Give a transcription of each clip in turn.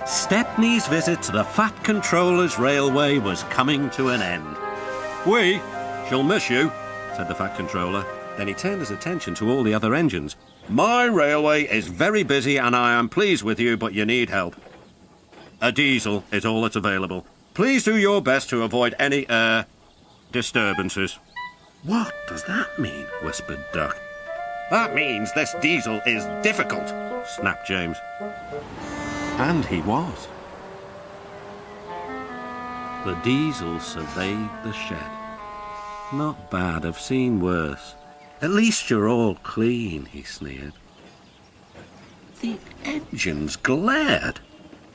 Stepney's visit to the Fat Controller's Railway was coming to an end. "We shall miss you," said the Fat Controller. Then he turned his attention to all the other engines. "My railway is very busy and I am pleased with you, but you need help. A diesel is all that's available. Please do your best to avoid any disturbances." "What does that mean?" whispered Duck. "That means this diesel is difficult," snapped James. And he was. The diesel surveyed the shed. "Not bad, I've seen worse. At least you're all clean," he sneered. The engines glared.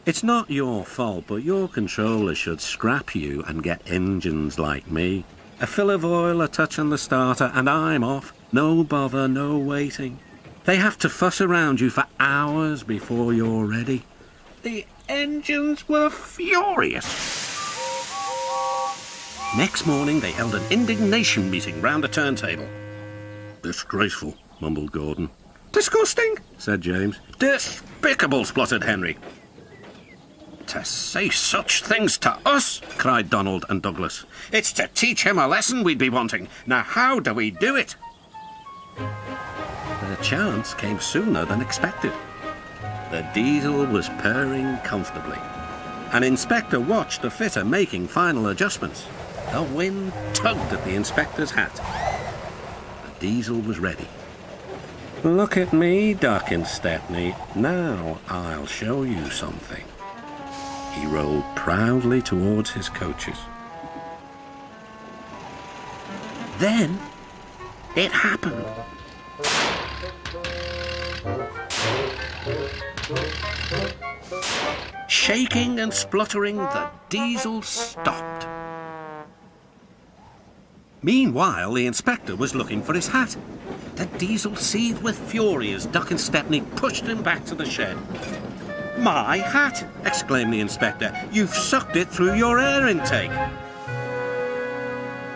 "It's not your fault, but your controller should scrap you and get engines like me. A fill of oil, a touch on the starter, and I'm off. No bother, no waiting. They have to fuss around you for hours before you're ready." The engines were furious. Next morning, they held an indignation meeting round the turntable. "Disgraceful," mumbled Gordon. "Disgusting," said James. "Despicable," spluttered Henry. "To say such things to us," cried Donald and Douglas. "It's to teach him a lesson we'd be wanting. Now how do we do it?" The chance came sooner than expected. The diesel was purring comfortably. An inspector watched the fitter making final adjustments. The wind tugged at the inspector's hat. The diesel was ready. "Look at me, Duck and Stepney. Now I'll show you something." He rolled proudly towards his coaches. Then it happened. Shaking and spluttering, the diesel stopped. Meanwhile, the inspector was looking for his hat. The diesel seethed with fury as Duck and Stepney pushed him back to the shed. "My hat!" exclaimed the inspector. "You've sucked it through your air intake."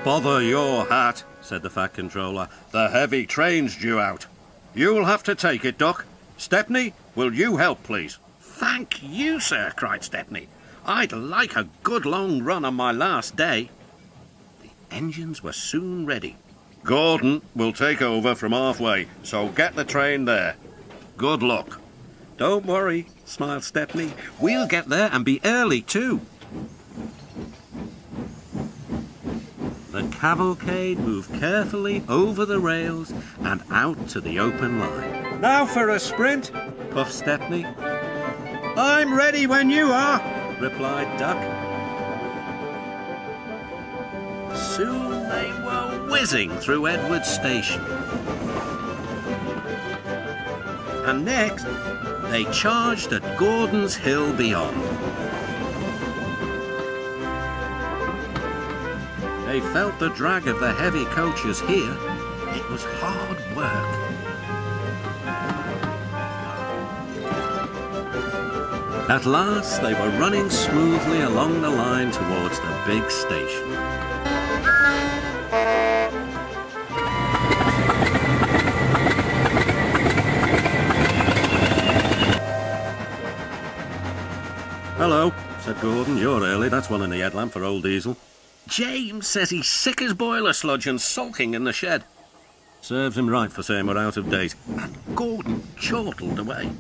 "Bother your hat," said the Fat Controller. "The heavy train's due out. You'll have to take it, Duck. Stepney, will you help, please?" "Thank you, sir," cried Stepney. "I'd like a good long run on my last day." The engines were soon ready. "Gordon will take over from halfway, so get the train there. Good luck." "Don't worry," smiled Stepney. "We'll get there and be early too." The cavalcade moved carefully over the rails and out to the open line. "Now for a sprint," puffed Stepney. "I'm ready when you are," replied Duck. Soon they were whizzing through Edward Station. And next, they charged at Gordon's Hill beyond. They felt the drag of the heavy coaches here. It was hard work. At last, they were running smoothly along the line towards the big station. "Hello," said Gordon. "You're early. That's one in the headlamp for old Diesel." "James says he's sick as boiler sludge and sulking in the shed." "Serves him right for saying we're out of date." And Gordon chortled away.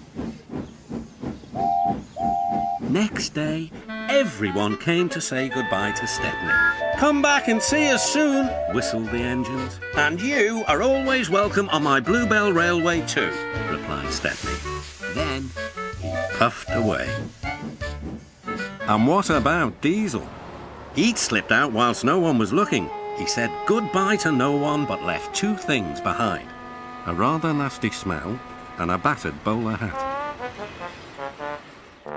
Next day, everyone came to say goodbye to Stepney. "Come back and see us soon," whistled the engines. "And you are always welcome on my Bluebell Railway too," replied Stepney. Then he puffed away. And what about Diesel? He'd slipped out whilst no one was looking. He said goodbye to no one but left two things behind: a rather nasty smell and a battered bowler hat.